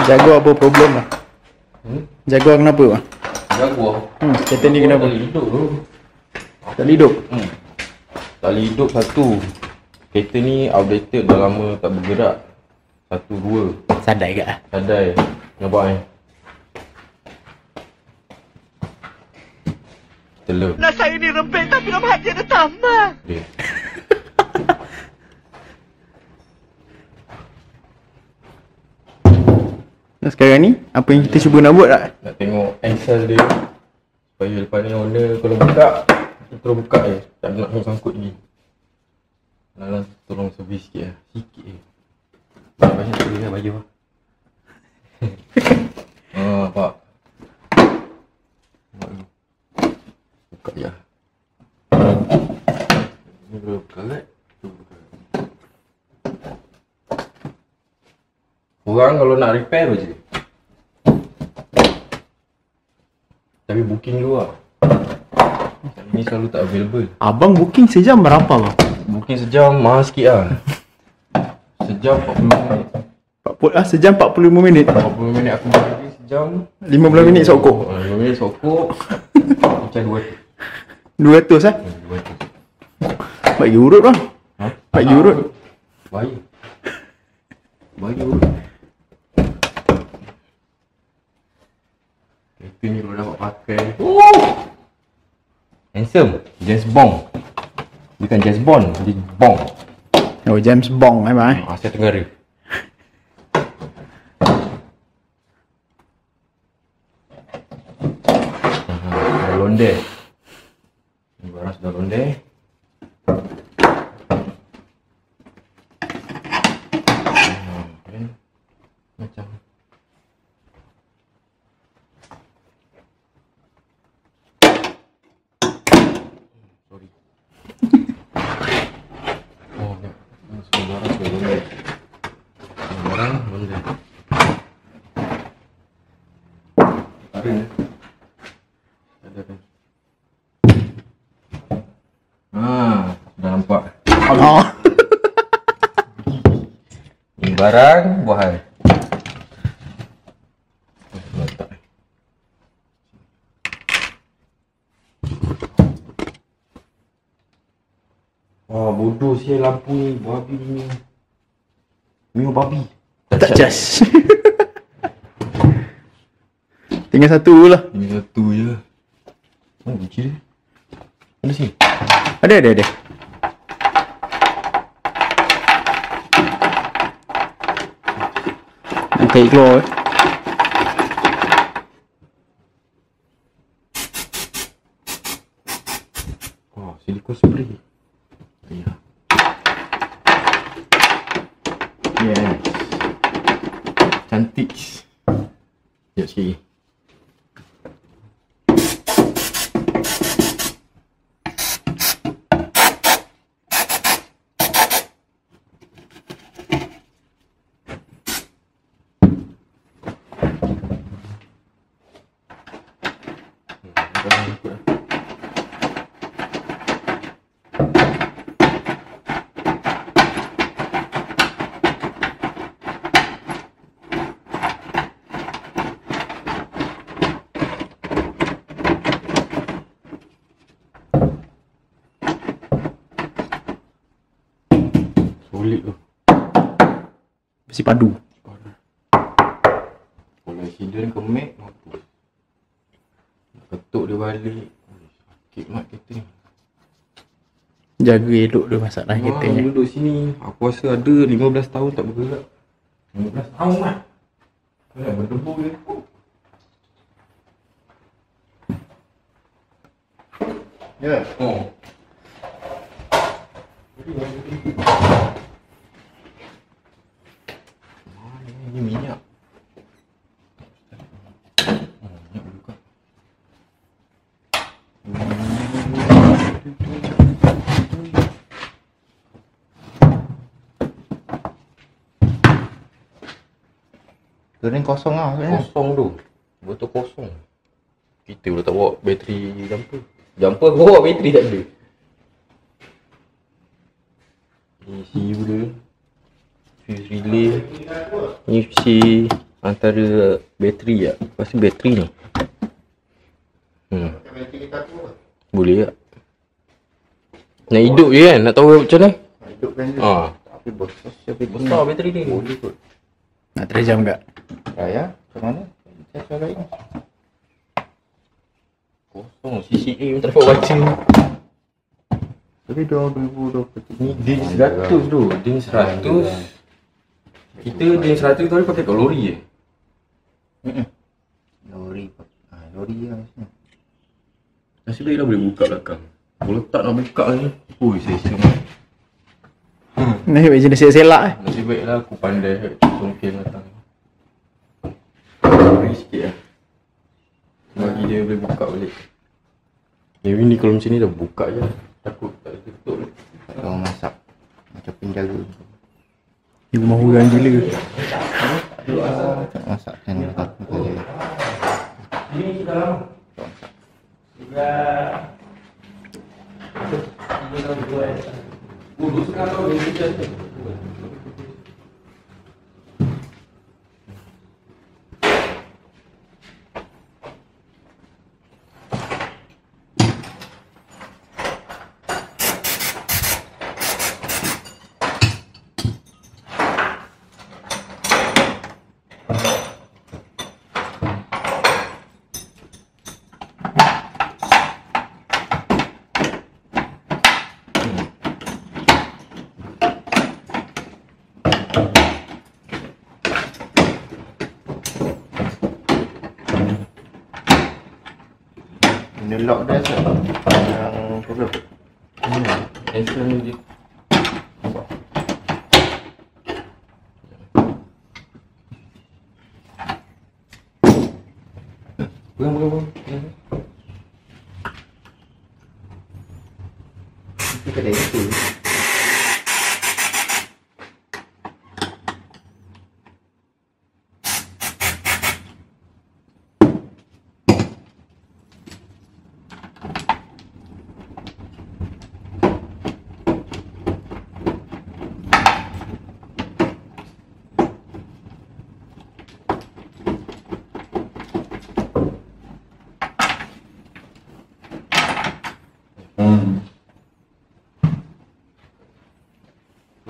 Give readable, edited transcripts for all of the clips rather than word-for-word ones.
Jaguar apa problem lah? Jaguar kenapa bang? Jaguar? Kereta ni kenapa? Tali hidup tu. Tali hidup? Tali hidup satu. Kereta ni outdated, dah lama tak bergerak. Satu, dua. Sadai ke? Sadai. Nampak ni? Telur. Nasa ini rempit tapi nama hati ada tambah. Dia. Nah, sekarang ni, apa yang kita cuba nak buat tak? Nak tengok ansel dia. Supaya lepas ni owner kalau buka, kita terus buka je. Tak nak sangkut lagi. Dalam tolong servis sikit lah. Sikit je. Banyak tu lah baju lah. Pak. Buka je lah. Ni berapa karat? Korang kalau nak repair je. Tapi booking dulu lah. Ni selalu tak available. Abang booking sejam berapa bang? Booking sejam mahal sikit lah. Sejam 40 minit. Sejam 45 minit. 40 minit aku bagi sejam 15 minit sokok. 15 minit sokok. Macam 200. 200 lah? 200. Bagi urut bang. Bagi urut. Baik. Bagi urut. Kereta ni kalau dapat pakai. Handsome. James Bond. Bukan James Bond, dia Bond. Oh, James Bond bang. Asia Tenggara. Dah londe. Ni barang sudah londe. Macam sorry. Oh, ya. Semua barang sudah londe. Semua barang londe. Ada. Dah nampak. Oh. Ini barang buahan. Letak. Wah, bodoh sial lampu ni, babi ni. Mio babi. Tak jas. Tinggal satu lah. Tinggal satu je. Oh, kunci dia. Mana sini? Ada. Nak tarik keluar. Oh, silikon spray. Ya. Yes. Cantik. Sekejap sikit. Solid tu. Mesti padu. Kalau accident ke mat, mampus. Nak ketuk dia balik. Sakit mat kereta ni. Jaga elok dia masalah kertanya. Duduk sini. Aku rasa ada 15 tahun tak bergerak. 15 tahun mat. Kau nak berdebu dia. Ya. Oh. Ini minyak. Minyak buka. Tu ni kosong lah sebenarnya. Kosong tu. Betul kosong. Kita pula tak bawa bateri jumper. Jumper bawa bateri tak ada. Ni ECU dia. Fuse relay. Ni si antara bateri tak? Pasti bateri ni. Boleh tak? Nak hidup je kan? Nak tahu macam mana? Hidupkan je. Tapi Besar bateri ni. Boleh kot. Nak try jam tak? Raya, macam mana? Saya cakap ini. Kosong. CCA pun tak dapat baca. Tapi dah 2023 Ni DIN 100 tu. DIN 100. Kita DIN 100 tu pakai kat lori je. Lori lah macam. Nasib baiklah boleh buka belakang. Kalau tak nak buka ni. Ui, saya silap. Ni macam selak eh. Nasib baiklah aku pandai congkel datang. Lori sikit lah. Bagi dia boleh buka balik. Yang ni kalau macam ni dah buka je. Takut tak boleh tutup ni. Kalau masak macam penjaga. Ni rumah orang gila. Tak masak kan aku boleh. Ini dalam. Dulu sekarang ni kita Benda lock dah tu. Yang problem. Answer ni je. Nampak? Pegang. Itu kedai itu.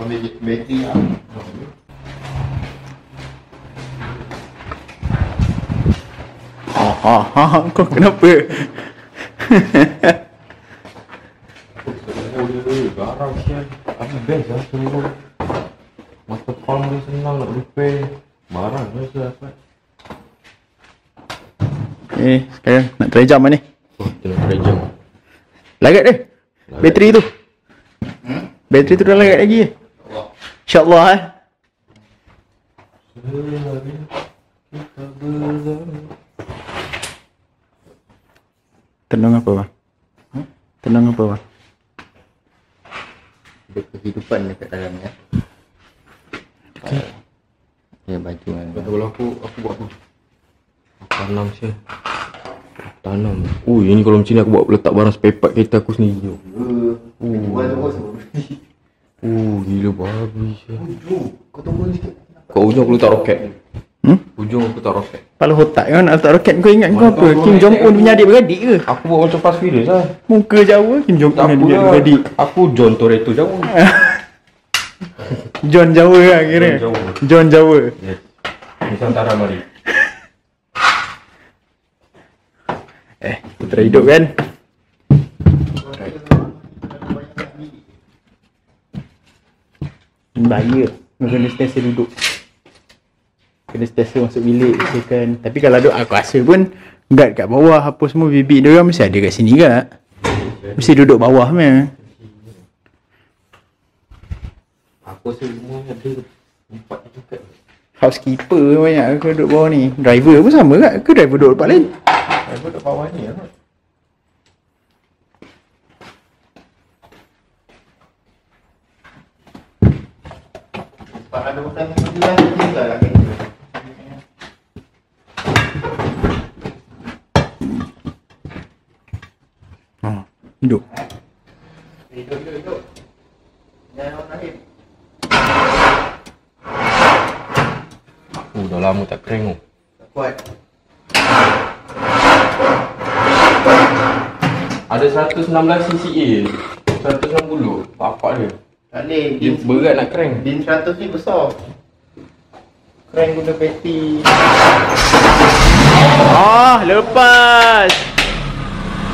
Ambil bateri lah. Kau kenapa? Garang sial. Tapi best lah semua. Masa palm dia senang nak repair. Barang dia saya dapat. Sekarang nak try jam ni. Oh, kita nak try jam. Lagat dia. Bateri tu. Bateri tu dah lagat lagi je. InsyaAllah Kita bersama. Tenang apa bang? Tenang apa bang? Ada kehidupan dekat dalam ya. Ya baju kan. Kalau aku buat apa? Tanam sial. Tanam. Ini kalau macam ni aku buat letak barang spare part kereta aku sendiri. Gila babi sial. Kau tunggu sikit. Kat ujung aku letak roket. Ujung aku letak roket. Kepala otak kau nak letak roket, kau ingat kau apa? Kim Jong Un punya adik-beradik ke? Aku buat macam fast furious lah. Muka Jawa Kim Jong Un Tak punya apa adik-beradik. lah. Aku John Toretto jauh. John Jawa lah kira. John Jawa. John Jawa. Yes. Nusantara mari. Putera hidup kan? Bahaya. Kau kena sentiasa duduk. Kena sentiasa masuk bilik kan. Tapi kalau duduk aku rasa pun guard kat bawah apa semua bibik dia orang mesti ada kat sini ke. Mesti duduk bawah meh. Aku rasa semua ada 4 juga. Housekeeper banyak aku duduk bawah ni. Driver pun sama kat? Ke driver duduk tempat lain? Aku duduk bawah ni lah. Pak ada hutang sebulan tinggal lagi. Hidup. Hidup. Jangan Rahim. Aku dah Dah lama tak crank tu. Tak kuat. Ada 116 cca. 160. Bapak dia. Tak boleh. Dia berat nak crank. Din 100 ni besar. Crank guna bateri. Lepas.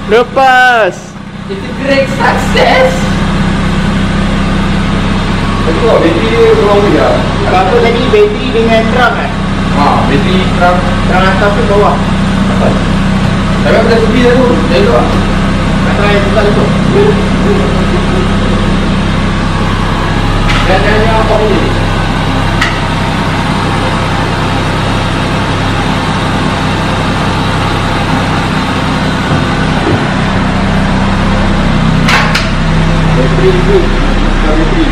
Lepas. Itu great success. Betul, bateri dia kurang je. Apa tadi bateri dengan drum kan? Bateri drum Drum atas tu bawah. atas. Tapi aku dah sebi dah tu. Dah elok lah. Nak try buka tu. Jangan apa ni. Bateri tu. Bateri.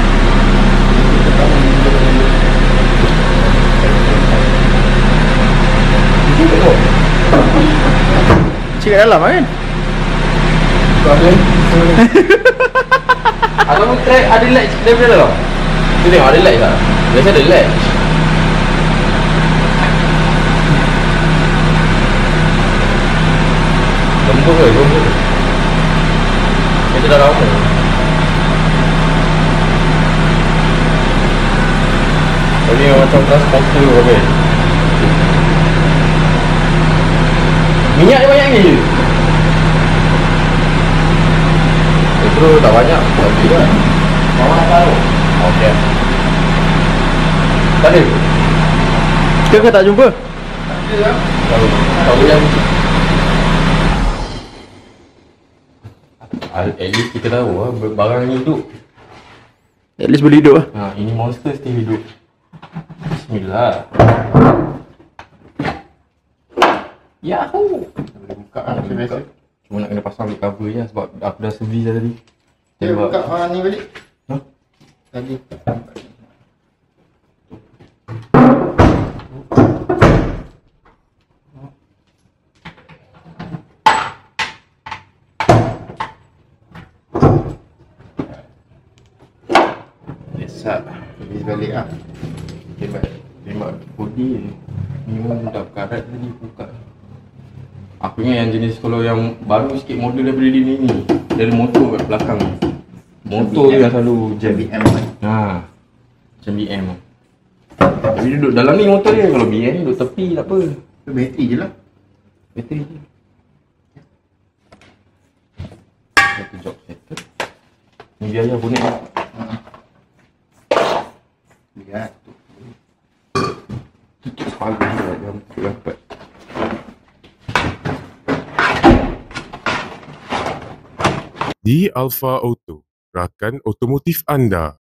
Cik kat dalam kan? Tu ada. Ataupun track ada latch daripada dalam. Tu tengok ada latch tak? Biasa ada latch. Lembut ke? Lembut. Itu dah lama. Ini macam transporter okay. Minyak dia banyak ni je. Petrol tak banyak. Tak beli kan. Bawah tahu. Okey. Tak ada. Ke tak jumpa? Tak ada lah. Tahu yang at least kita tahu lah barang ni hidup. At least boleh hidup lah. Ini monster still hidup. Bismillah. Yahoo. Boleh buka lah macam biasa. Cuma nak kena pasang balik cover je sebab aku dah servis dah tadi. Dia buka ni balik. Hah? Tadi. Biasa. Servis balik lah. Tembak body ni. Ni pun dah karat tadi buka. Aku ingat yang jenis kalau yang baru sikit model daripada dia ni. Dia ada motor kat belakang. Motor dia selalu jam. BM kan. Macam BM. Tapi duduk dalam ni motor dia. Kalau BM duduk tepi tak apa. Bateri je lah. Bateri je. Satu job settle. Ni biaya bonek lah. Lihat tu. Tutup sepagi lah. Jangan rapat. Di Alfa Auto, rakan otomotif anda.